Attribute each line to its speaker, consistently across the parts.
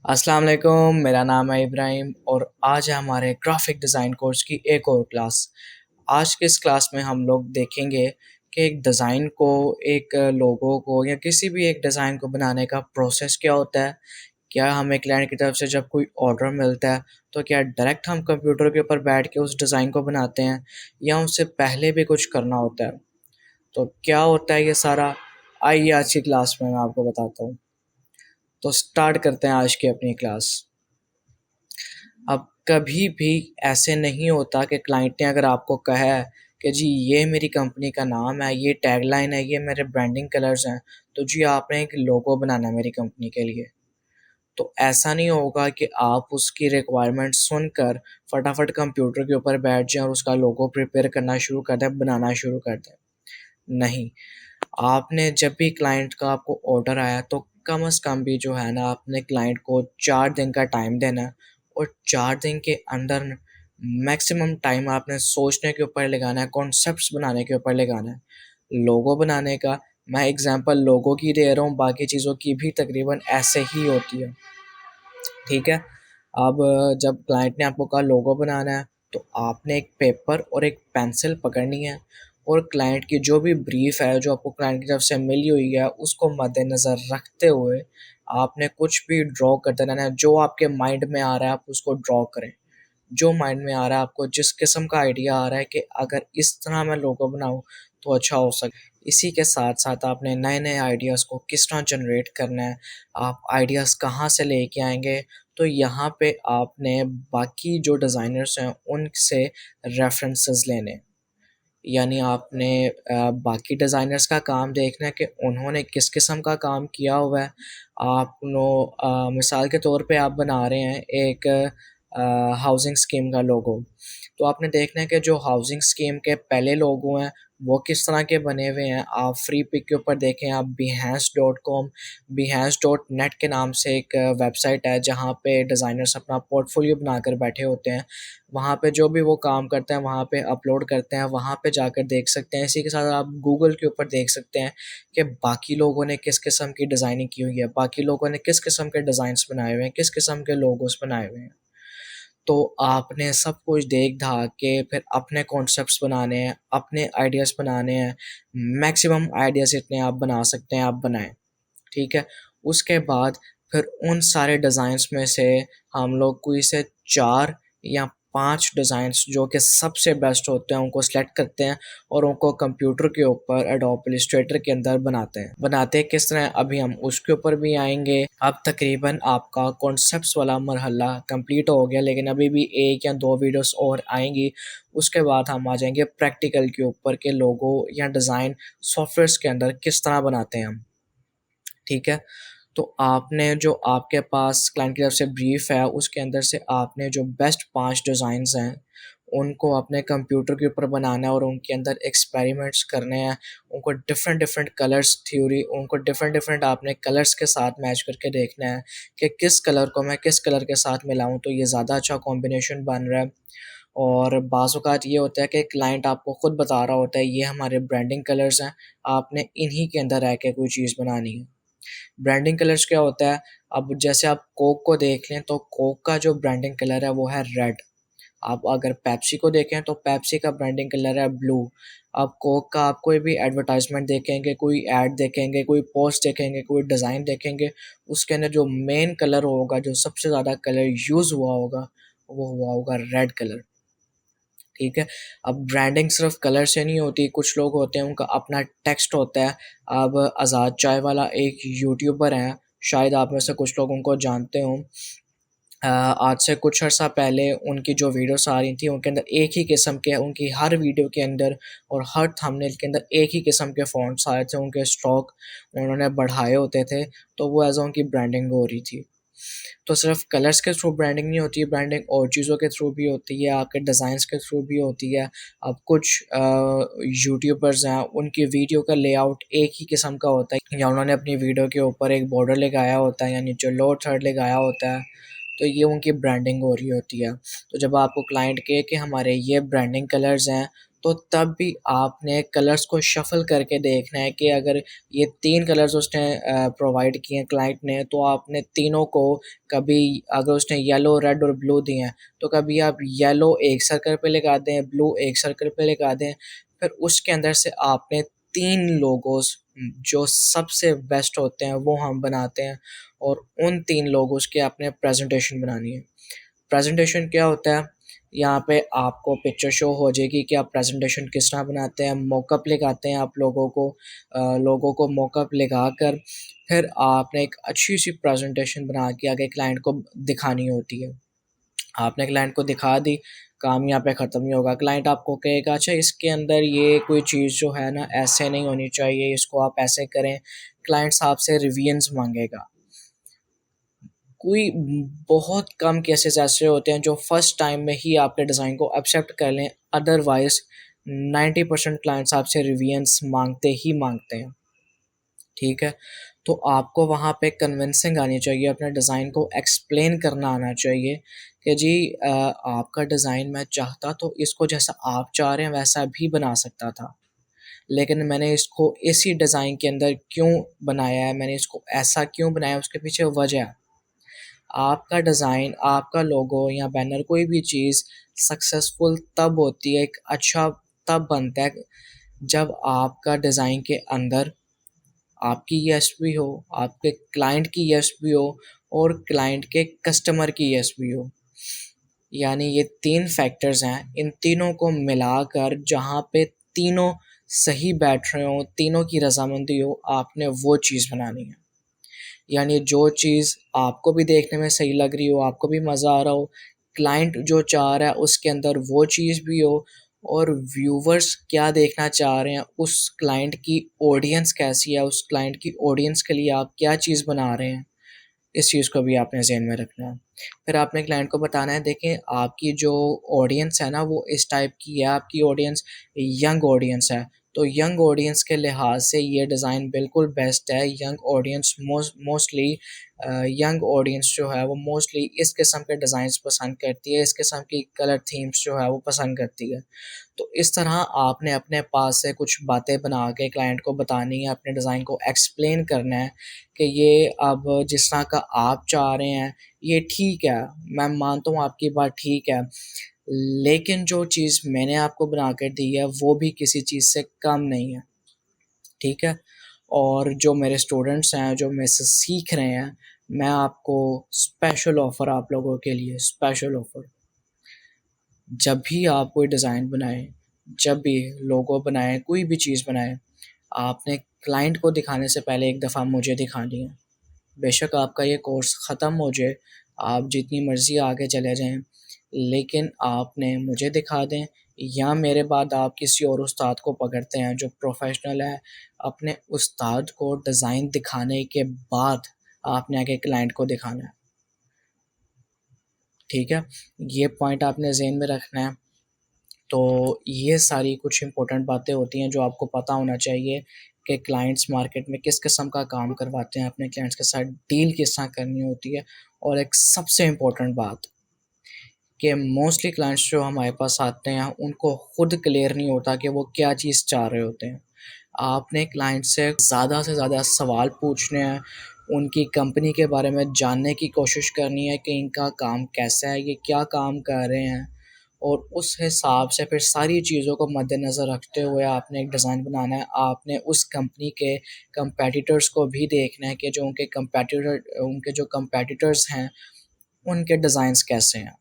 Speaker 1: अस्सलाम वालेकुम, मेरा नाम है इब्राहिम और आज है हमारे ग्राफिक डिज़ाइन कोर्स की एक और क्लास। आज की इस क्लास में हम लोग देखेंगे कि एक डिज़ाइन को, एक लोगो को या किसी भी एक डिज़ाइन को बनाने का प्रोसेस क्या होता है। क्या हमें क्लाइंट की तरफ से जब कोई ऑर्डर मिलता है तो क्या डायरेक्ट हम कंप्यूटर के ऊपर बैठ के उस डिज़ाइन को बनाते हैं या उससे पहले भी कुछ करना होता है। तो क्या होता है ये सारा, आइए आज की क्लास में मैं आपको बताता हूँ। तो स्टार्ट करते हैं आज की अपनी क्लास। अब कभी भी ऐसे नहीं होता कि क्लाइंट ने अगर आपको कहा है कि जी ये मेरी कंपनी का नाम है, ये टैगलाइन है, ये मेरे ब्रांडिंग कलर्स हैं, तो जी आपने एक लोगो बनाना है मेरी कंपनी के लिए। तो ऐसा नहीं होगा कि आप उसकी रिक्वायरमेंट सुनकर फटाफट कंप्यूटर के ऊपर बैठ जाएँ और उसका लोगो प्रिपेयर करना शुरू कर दें, बनाना शुरू कर दें। नहीं, आपने जब भी क्लाइंट का आपको ऑर्डर आया तो कम से कम भी जो है ना आपने क्लाइंट को 4 दिन का टाइम देना है और 4 दिन के अंदर मैक्सिमम टाइम आपने सोचने के ऊपर लगाना है, कॉन्सेप्ट्स बनाने के ऊपर लगाना है। लोगो बनाने का मैं एग्ज़ाम्पल लोगो की दे रहा हूँ, बाकी चीज़ों की भी तकरीबन ऐसे ही होती है, ठीक है? अब जब क्लाइंट ने आपको कहा लोगो बनाना है, तो आपने एक पेपर और एक पेंसिल पकड़नी है और क्लाइंट की जो भी ब्रीफ़ है, जो आपको क्लाइंट की तरफ से मिली हुई है, उसको मद्देनज़र रखते हुए आपने कुछ भी ड्रॉ कर देना है। जो आपके माइंड में आ रहा है, आप उसको ड्रॉ करें। जो माइंड में आ रहा है, आपको जिस किस्म का आइडिया आ रहा है कि अगर इस तरह मैं लोगो बनाऊँ, तो अच्छा हो इसी के साथ-साथ आपने नए-नए आइडियाज़ को किस तरह जनरेट करना है, आप आइडियाज़ कहाँ से लेके आएँगे, तो यहाँ पे आपने बाकी जो डिज़ाइनर्स हैं, उनसे रेफ़रेंसेस लेने हैं। यानी आपने बाकी डिज़ाइनर्स का काम देखना है कि उन्होंने किस किस्म का काम किया हुआ है। मिसाल के तौर पे आप बना रहे हैं एक हाउसिंग स्कीम का लोगो, तो आपने देखना है कि जो हाउसिंग स्कीम के पहले लोगो हैं, वो किस तरह के बने हुए हैं। आप फ्री पिक के ऊपर देखें, आप behance.net के नाम से एक वेबसाइट है, जहाँ पे डिज़ाइनर्स अपना पोर्टफोलियो बनाकर बैठे होते हैं। वहाँ पे जो भी वो काम करते हैं, वहाँ पे अपलोड करते हैं, वहाँ पे जाकर देख सकते हैं। इसी के साथ आप गूगल के ऊपर देख सकते हैं कि बाकी लोगों ने किस किस्म की डिज़ाइनिंग की हुई है, बाकी लोगों ने किस किस्म के डिज़ाइन्स बनाए हुए हैं, किस किस्म के लोगोस बनाए हुए हैं। तो आपने सब कुछ देख-धाक के फिर अपने कॉन्सेप्ट्स बनाने हैं, अपने आइडियाज़ बनाने हैं। मैक्सिमम आइडियाज़ जितने आप बना सकते हैं, आप बनाएँ, ठीक है? उसके बाद फिर उन सारे डिज़ाइन्स में से हम लोग कोई से 4 या 5 डिज़ाइन्स जो कि सबसे बेस्ट होते हैं, उनको सेलेक्ट करते हैं और उनको कंप्यूटर के ऊपर एडोब इलस्ट्रेटर के अंदर बनाते हैं। बनाते किस तरह हैं, अभी हम उसके ऊपर भी आएँगे। अब तकरीबन आपका कॉन्सेप्ट्स वाला मरहला कंप्लीट हो गया, लेकिन अभी भी 1 या 2 वीडियोज़ और आएँगी। उसके बाद हम आ जाएँगे प्रैक्टिकल के ऊपर कि लोगो या डिज़ाइन सॉफ्टवेयर्स के अंदर किस तरह बनाते हैं हम, ठीक है? तो आपने जो आपके पास क्लाइंट की तरफ से ब्रीफ़ है, उसके अंदर से आपने जो बेस्ट 5 डिज़ाइन्स हैं, उनको अपने कंप्यूटर के ऊपर बनाना है और उनके अंदर एक्सपेरिमेंट्स करने हैं। उनको डिफ़रेंट-डिफ़रेंट कलर्स थ्योरी उनको डिफ़रेंट-डिफ़रेंट आपने कलर्स के साथ मैच करके देखना है कि किस कलर को मैं किस कलर के साथ मिलाऊँ, तो ये ज़्यादा अच्छा कॉम्बिनेशन बन रहा है। और बाज़ औक़ात ये होता है कि क्लाइंट आपको खुद बता रहा होता है, ये हमारे ब्रांडिंग कलर्स हैं, आपने इन्हीं के अंदर रह के कोई चीज़ बनानी है। ब्रांडिंग कलर्स क्या होता है, अब जैसे आप कोक को देख लें तो कोक का जो ब्रांडिंग कलर है वो है रेड। आप अगर पेप्सी को देखें तो पेप्सी का ब्रांडिंग कलर है ब्लू। अब कोक का आप कोई भी एडवर्टाइज़मेंट देखेंगे, कोई ऐड देखेंगे, कोई पोस्ट देखेंगे, कोई डिज़ाइन देखेंगे, उसके अंदर जो मेन कलर होगा, जो सबसे ज़्यादा कलर यूज़ हुआ होगा, वो हुआ होगा रेड कलर। ठीक है? अब ब्रांडिंग सिर्फ़ कलर से नहीं होती, कुछ लोग होते हैं उनका अपना टेक्स्ट होता है। अब आज़ाद चाय वाला एक यूट्यूबर हैं, शायद आप में से कुछ लोग उनको जानते हों। आज से कुछ अर्सा पहले उनकी जो वीडियोज़ आ रही थी, उनके अंदर एक ही किस्म के उनकी हर वीडियो के अंदर और हर थंबनेल के अंदर एक ही किस्म के फ़ॉन्ट्स आए थे, उनके स्ट्रोक उन्होंने बढ़ाए होते थे, तो वो एज़ अ उनकी ब्रांडिंग हो रही थी। तो सिर्फ़ कलर्स के थ्रू ब्रांडिंग नहीं होती है, ब्रांडिंग और चीज़ों के थ्रू भी होती है, आपके डिज़ाइन्स के थ्रू भी होती है। अब कुछ यूट्यूबर्स हैं, उनकी वीडियो का लेआउट एक ही किस्म का होता है या उन्होंने अपनी वीडियो के ऊपर एक बॉर्डर लगाया होता है या नीचे लोअर थर्ड लगाया होता है, तो ये उनकी ब्रांडिंग हो रही होती है। तो जब आपको क्लाइंट कहे कि हमारे ये ब्रांडिंग कलर्स हैं, तो तब भी आपने कलर्स को शफ़ल करके देखना है कि अगर ये 3 कलर्स उसने प्रोवाइड किए हैं क्लाइंट ने, तो आपने तीनों को कभी अगर उसने येलो, रेड और ब्लू दिए हैं, तो कभी आप येलो एक सर्कल पे लगा दें, ब्लू एक सर्कल पे लगा दें, फिर उसके अंदर से आपने 3 लोगोस जो सबसे बेस्ट होते हैं वो हम बनाते हैं और उन 3 लोगोस की आपने प्रेज़ेंटेशन बनानी है। प्रेजेंटेशन क्या होता है? यहाँ पे आपको पिक्चर शो हो जाएगी कि आप प्रेजेंटेशन किस तरह बनाते हैं, मॉकअप लिखाते हैं आप लोगों को मॉकअप लिखाकर फिर आपने एक अच्छी-सी प्रेजेंटेशन बना के आगे क्लाइंट को दिखानी होती है। आपने क्लाइंट को दिखा दी, काम यहाँ पे ख़त्म नहीं होगा। क्लाइंट आपको कहेगा अच्छा इसके अंदर ये कोई चीज़ जो है ना ऐसे नहीं होनी चाहिए, इसको आप ऐसे करें। क्लाइंट्स आपसे रिवीजन्स माँगेगा। कोई बहुत कम केसेस ऐसे होते हैं जो फर्स्ट टाइम में ही आपके डिज़ाइन को एक्सेप्ट कर लें, अदरवाइज़ 90% क्लाइंट्स आपसे रिवीजन्स माँगते ही माँगते हैं, ठीक है? तो आपको वहाँ पे कन्विंसिंग आनी चाहिए, अपने डिज़ाइन को एक्सप्लेन करना आना चाहिए कि जी आपका डिज़ाइन मैं चाहता तो इसको जैसा आप चाह रहे हैं वैसा भी बना सकता था, लेकिन मैंने इसको इसी डिज़ाइन के अंदर क्यों बनाया है, मैंने इसको ऐसा क्यों बनाया है, उसके पीछे वजह है। आपका डिज़ाइन, आपका लोगो या बैनर कोई भी चीज़ सक्सेसफुल तब होती है, एक अच्छा तब बनता है जब आपका डिज़ाइन के अंदर आपकी यूएसपी हो, आपके क्लाइंट की यूएसपी हो और क्लाइंट के कस्टमर की यूएसपी हो। यानी ये 3 फैक्टर्स हैं, इन तीनों को मिलाकर जहाँ पे तीनों सही बैठ रहे हों, तीनों की रज़ामंदी हो, आपने वो चीज़ बनानी है। यानी जो चीज़ आपको भी देखने में सही लग रही हो, आपको भी मज़ा आ रहा हो, क्लाइंट जो चाह रहा है उसके अंदर वो चीज़ भी हो और व्यूवर्स क्या देखना चाह रहे हैं, उस क्लाइंट की ऑडियंस कैसी है, उस क्लाइंट की ऑडियंस के लिए आप क्या चीज़ बना रहे हैं, इस चीज़ को भी आपने ज़हन में रखना है। फिर आपने क्लाइंट को बताना है देखें आपकी जो ऑडियंस है ना वो इस टाइप की है, आपकी ऑडियंस यंग ऑडियंस है, तो यंग ऑडियंस के लिहाज से ये डिज़ाइन बिल्कुल बेस्ट है। Young audience mostly young audience जो है वो मोस्टली इस किस्म के डिज़ाइंस पसंद करती है, इस किस्म की कलर थीम्स जो है वो पसंद करती है। तो इस तरह आपने अपने पास से कुछ बातें बना के क्लाइंट को बतानी है, अपने डिज़ाइन को एक्सप्लेन करना है कि ये अब जिस तरह का आप चाह रहे हैं, ये ठीक है, मैं मानता हूँ आपकी बात ठीक है, लेकिन जो चीज़ मैंने आपको बना कर दी है, वो भी किसी चीज़ से कम नहीं है, ठीक है? और जो मेरे स्टूडेंट्स हैं, जो मेरे से सीख रहे हैं, मैं आपको स्पेशल ऑफ़र आप लोगों के लिए स्पेशल ऑफ़र जब भी आप कोई डिज़ाइन बनाएँ, जब भी लोगो बनाएँ, कोई भी चीज़ बनाएँ, आपने क्लाइंट को दिखाने से पहले एक दफ़ा मुझे दिखानी है। बेशक आपका ये कोर्स ख़त्म हो जाए, आप जितनी मर्ज़ी आगे चले जाएँ, लेकिन आपने मुझे दिखा दें या मेरे बाद आप किसी और उस्ताद को पकड़ते हैं जो प्रोफ़ेशनल है, अपने उस्ताद को डिज़ाइन दिखाने के बाद आपने आगे क्लाइंट को दिखाना है, ठीक है? ये पॉइंट आपने ज़हन में रखना है। तो ये सारी कुछ इम्पोर्टेंट बातें होती हैं जो आपको पता होना चाहिए कि क्लाइंट्स मार्केट में किस किस्म का काम करवाते हैं, अपने क्लाइंट्स के साथ डील किस तरह करनी होती है और एक सबसे इम्पोर्टेंट बात कि मोस्टली क्लाइंट्स जो हमारे पास आते हैं, उनको खुद क्लियर नहीं होता कि वो क्या चीज़ चाह रहे होते हैं। आपने क्लाइंट से ज़्यादा सवाल पूछने हैं, उनकी कंपनी के बारे में जानने की कोशिश करनी है कि इनका काम कैसा है, ये क्या काम कर रहे हैं और उस हिसाब से फिर सारी चीज़ों को मद्देनज़र रखते हुए आपने एक डिज़ाइन बनाना है। आपने उस कंपनी के कॉम्पिटिटर्स को भी देखना है कि जो उनके जो कॉम्पिटिटर्स हैं, उनके डिज़ाइन्स कैसे हैं।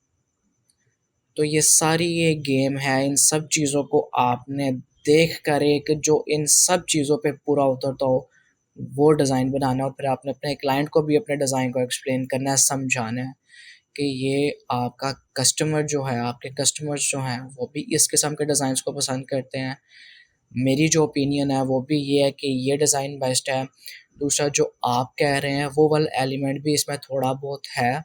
Speaker 1: तो ये सारी ये गेम है, इन सब चीज़ों को आपने देख कर एक जो इन सब चीज़ों पे पूरा उतरता हो, वो डिज़ाइन बनाना है और फिर आपने अपने क्लाइंट को भी अपने डिज़ाइन को एक्सप्लेन करना है, समझाना है कि ये आपका कस्टमर जो है, आपके कस्टमर्स जो हैं, वो भी इस किस्म के डिज़ाइन्स को पसंद करते हैं। मेरी जो ओपिनियन है, वो भी ये है कि ये डिज़ाइन बेस्ट है। दूसरा जो आप कह रहे हैं, वो वाला एलिमेंट भी इसमें थोड़ा बहुत है।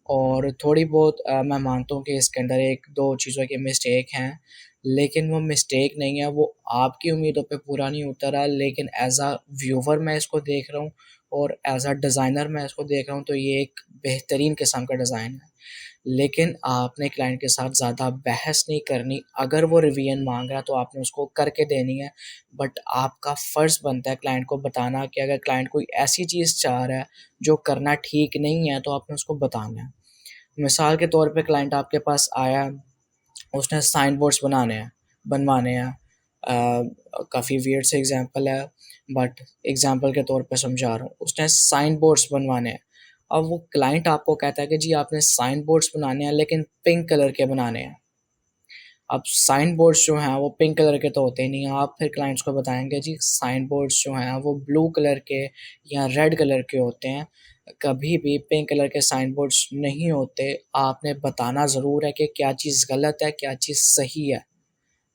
Speaker 1: और थोड़ी बहुत मैं मानता हूँ कि इसके अंदर 1-2 चीज़ों की मिस्टेक हैं, लेकिन वो मिस्टेक नहीं है, वो आपकी उम्मीदों पे पूरा नहीं उतरा लेकिन ऐज़ अ व्यूवर मैं इसको देख रहा हूँ और एज़ अ डिज़ाइनर मैं इसको देख रहा हूँ तो ये एक बेहतरीन किस्म का डिज़ाइन है। लेकिन आपने क्लाइंट के साथ ज़्यादा बहस नहीं करनी, अगर वो रिवीजन माँग रहा है तो आपने उसको करके देनी है। बट आपका फ़र्ज़ बनता है क्लाइंट को बताना कि अगर क्लाइंट कोई ऐसी चीज़ चाह रहा है जो करना ठीक नहीं है तो आपने उसको बताना है। मिसाल के तौर पे क्लाइंट आपके पास आया, उसने साइन बोर्ड्स बनवाने हैं। काफ़ी वियर्ड से एग्ज़ाम्पल है बट एग्ज़ाम्पल के तौर पे समझा रहा हूँ। उसने साइन बोर्ड्स बनवाने हैं। अब वो क्लाइंट आपको कहता है कि जी आपने साइन बोर्ड्स बनाने हैं लेकिन पिंक कलर के बनाने हैं। अब साइन बोर्ड्स जो हैं वो पिंक कलर के तो होते ही नहीं हैं। आप फिर क्लाइंट्स को बताएँगे जी साइन बोर्ड्स जो हैं वो ब्लू कलर के या रेड कलर के होते हैं। कभी भी पिंक कलर के साइन बोर्ड्स नहीं होते। आपने बताना ज़रूर है कि क्या चीज़ गलत है, क्या चीज़ सही है,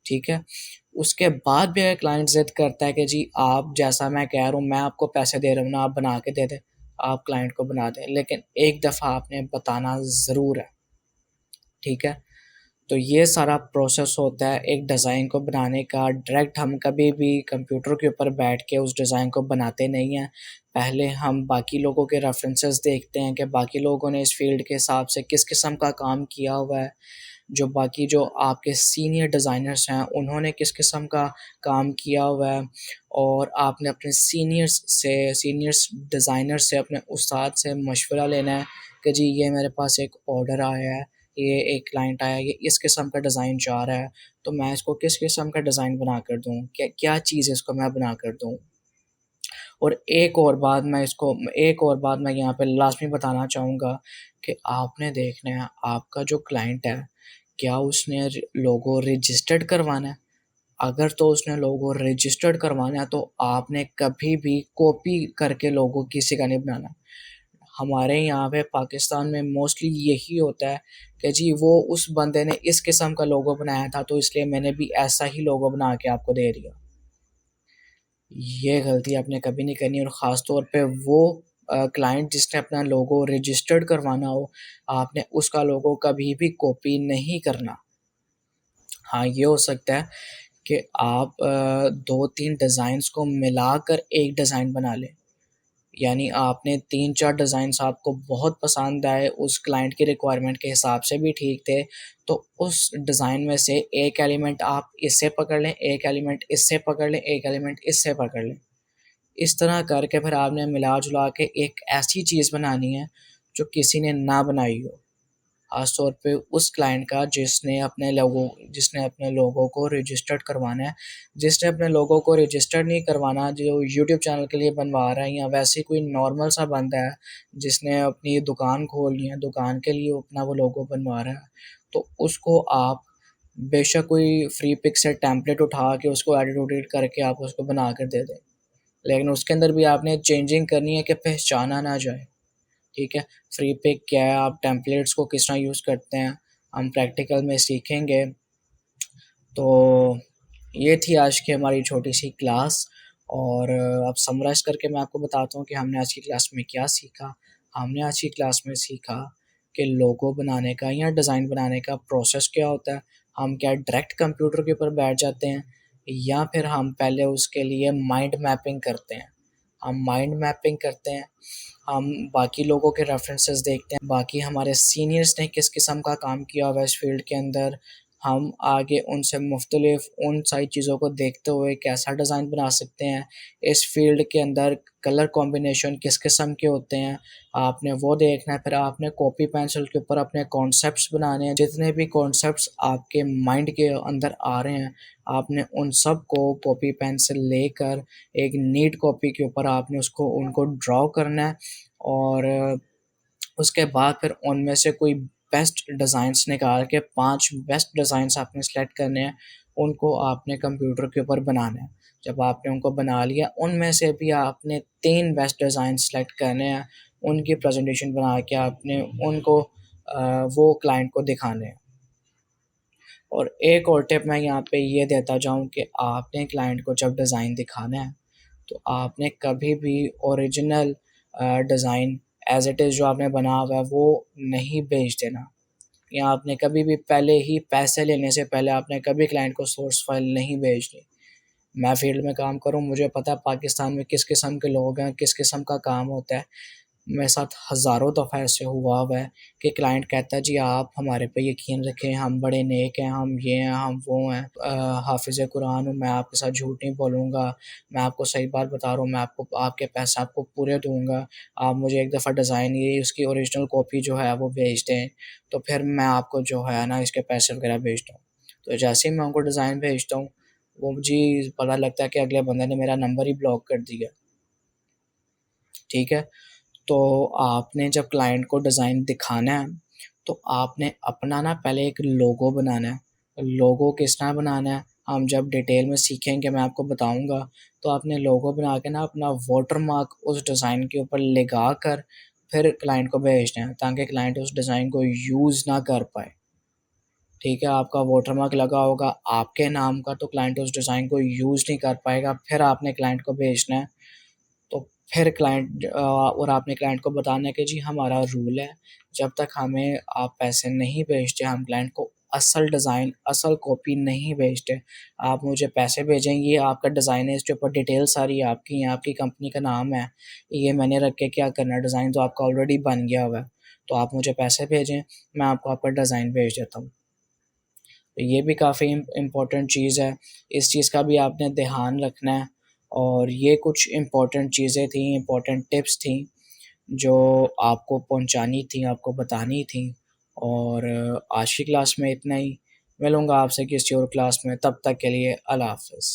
Speaker 1: ठीक है? उसके बाद भी अगर क्लाइंट ज़िद करता है कि जी आप जैसा मैं कह रहा हूँ, मैं आपको पैसे दे रहा हूँ ना, आप बना के दे दें, आप क्लाइंट को बना दें। लेकिन एक दफ़ा आपने बताना ज़रूर है, ठीक है? तो ये सारा प्रोसेस होता है एक डिज़ाइन को बनाने का। डायरेक्ट हम कभी भी कंप्यूटर के ऊपर बैठ के उस डिज़ाइन को बनाते नहीं हैं। पहले हम बाकी लोगों के रेफ़रेंसेस देखते हैं कि बाकी लोगों ने इस फ़ील्ड के हिसाब से किस किस्म का काम किया हुआ है। जो आपके सीनियर डिज़ाइनर्स हैं, उन्होंने किस किस्म का काम किया हुआ है और आपने अपने सीनियर्स डिज़ाइनर से, अपने उस्ताद से मशवरा लेना है कि जी ये मेरे पास एक ऑर्डर आया है, ये एक क्लाइंट आया है, ये इस किस्म का डिज़ाइन चाह रहा है, तो मैं इसको किस किस्म का डिज़ाइन बना कर दूँ? क्या चीज़ इसको मैं बना कर दूँ? और एक और बात मैं यहाँ पे लाज़मी बताना चाहूँगा कि आपने देखना है आपका जो क्लाइंट है, क्या उसने लोगो रजिस्टर्ड करवाना है? अगर तो उसने लोगो रजिस्टर्ड करवाना है तो आपने कभी भी कॉपी करके लोगो किसी का नहीं बनाना। हमारे यहाँ पे पाकिस्तान में मोस्टली यही होता है कि जी वो उस बंदे ने इस किस्म का लोगो बनाया था तो इसलिए मैंने भी ऐसा ही लोगो बना के आपको दे दिया। ये गलती आपने कभी नहीं करनी और ख़ास तौर पे वो क्लाइंट जिसने अपना लोगो रजिस्टर्ड करवाना हो, आपने उसका लोगो कभी भी कॉपी नहीं करना। हाँ, ये हो सकता है कि आप 2-3 डिज़ाइन्स को मिलाकर एक डिज़ाइन बना लें। यानी आपने 3-4 डिज़ाइन्स आपको बहुत पसंद आए, उस क्लाइंट की रिक्वायरमेंट के हिसाब से भी ठीक थे, तो उस डिज़ाइन में से एक एलिमेंट आप इससे पकड़ लें, एक एलिमेंट इससे पकड़ लें, एक एलिमेंट इससे पकड़ लें। इस तरह करके फिर आपने मिला-जुला के एक ऐसी चीज़ बनानी है, जो किसी ने ना बनाई हो। ख़ास तौर पे उस क्लाइंट का जिसने अपने लोगो को रजिस्टर्ड करवाना है। जिसने अपने लोगो को रजिस्टर्ड नहीं करवाना, जो यूट्यूब चैनल के लिए बनवा रहा है या वैसे कोई नॉर्मल सा बंदा है, जिसने अपनी दुकान खोलनी है, दुकान के लिए अपना वो लोगो बनवा रहा है, तो उसको आप बेशक कोई फ्री पिक से टेम्पलेट उठा के उसको एडिट-उडिट करके आप उसको बना कर दे दें। लेकिन उसके अंदर भी आपने चेंजिंग करनी है कि पहचाना ना जाए। ठीक है? फ्री पिक क्या है, आप टेम्पलेट्स को किस तरह यूज़ करते हैं, हम प्रैक्टिकल में सीखेंगे। तो ये थी आज की हमारी छोटी-सी क्लास और अब समराइज़ करके मैं आपको बताता हूँ कि हमने आज की क्लास में क्या सीखा। हमने आज की क्लास में सीखा कि लोगो बनाने का या डिज़ाइन बनाने का प्रोसेस क्या होता है। हम क्या डायरेक्ट कंप्यूटर के ऊपर बैठ जाते हैं या फिर हम पहले उसके लिए माइंड मैपिंग करते हैं। हम माइंड मैपिंग करते हैं, हम बाकी लोगों के रेफ़रेंसेस देखते हैं, बाकी हमारे सीनियर्स ने किस किस्म का काम किया हुआ है इस फ़ील्ड के अंदर, हम आगे उनसे मुख्तलिफ़ उन सारी चीज़ों को देखते हुए कैसा डिज़ाइन बना सकते हैं। इस फ़ील्ड के अंदर कलर कॉम्बिनेशन किस किस्म के होते हैं, आपने वो देखना है। फिर आपने कॉपी पेंसिल के ऊपर अपने कॉन्सेप्ट्स बनाने हैं। जितने भी कॉन्सेप्ट्स आपके माइंड के अंदर आ रहे हैं, आपने उन सब को कॉपी पेंसिल लेकर एक नीट कॉपी के ऊपर आपने उनको ड्रॉ करना है और उसके बाद फिर उनमें से कोई बेस्ट डिज़ाइन्स निकाल के 5 बेस्ट डिज़ाइन्स आपने सेलेक्ट करने हैं, उनको आपने कंप्यूटर के ऊपर बनाना है। जब आपने उनको बना लिया, उनमें से भी आपने 3 बेस्ट डिज़ाइन सेलेक्ट करने हैं, उनकी प्रेज़ेंटेशन बना के आपने उनको वो क्लाइंट को दिखाने हैं। और एक और टिप मैं यहाँ पे ये देता जाऊँ कि आपने क्लाइंट को जब डिज़ाइन दिखाना है, तो आपने कभी भी original design as it is जो आपने बना हुआ है वो नहीं भेज देना। या आपने कभी भी पहले ही पैसे लेने से पहले आपने कभी क्लाइंट को सोर्स फाइल नहीं भेजनी। मैं फ़ील्ड में काम करूँ, मुझे पता है पाकिस्तान में किस किस्म के लोग हैं, किस किस्म का काम होता है। मेरे साथ हज़ारों दफ़ा ऐसे हुआ है कि क्लाइंट कहता है जी आप हमारे पे यकीन रखें, हम बड़े नेक हैं, हम ये हैं, हम वो हैं, हाफ़िज़ कुरान हूँ, मैं आपके साथ झूठ नहीं बोलूँगा, मैं आपको सही बात बता रहा हूँ, मैं आपको आपके पैसे आपको पूरे दूँगा, आप मुझे एक दफ़ा डिज़ाइन ये उसकी ओरिजिनल कॉपी जो है वो भेज दें, तो फिर मैं आपको जो है ना इसके पैसे वग़ैरह भेजता हूँ। तो जैसे ही मैं उनको डिज़ाइन भेजता हूँ, वो जी पता लगता है कि अगले बंदे ने मेरा नंबर ही ब्लॉक कर दिया, ठीक है? तो आपने जब क्लाइंट को डिज़ाइन दिखाना है, तो आपने अपना ना पहले एक लोगो बनाना है। लोगो किस तरह बनाना है, हम जब डिटेल में सीखेंगे मैं आपको बताऊँगा। तो आपने लोगो बना के ना अपना वाटरमार्क उस डिज़ाइन के ऊपर लगा कर फिर क्लाइंट को भेजना है, ताकि क्लाइंट उस डिज़ाइन को यूज़ ना कर पाए। ठीक है, आपका वाटरमार्क लगा होगा आपके नाम का, तो क्लाइंट उस डिज़ाइन को यूज़ नहीं कर पाएगा, फिर आपने क्लाइंट को भेजना है। तो फिर और आपने क्लाइंट को बताना है कि जी हमारा रूल है, जब तक हमें आप पैसे नहीं भेजते, हम क्लाइंट को असल डिज़ाइन, असल कॉपी नहीं भेजते। आप मुझे पैसे भेजें, ये आपका डिज़ाइन है, इसके ऊपर डिटेल सारी आपकी हैं, आपकी कंपनी का नाम है, ये मैंने रख के क्या करना है, डिज़ाइन तो आपका ऑलरेडी बन गया हुआ है। तो आप मुझे पैसे भेजें, मैं आपको आपका डिज़ाइन भेज देता हूँ। तो ये भी काफ़ी इम्पोर्टेंट चीज़ है, इस चीज़ का भी आपने ध्यान रखना है और ये कुछ इम्पोर्टेंट चीज़ें थी, इम्पोर्टेंट टिप्स थी, जो आपको पहुँचानी थी, आपको बतानी थी और आज की क्लास में इतना ही। मिलूँगा आपसे किसी और क्लास में, तब तक के लिए अल्लाह हाफ़िज़।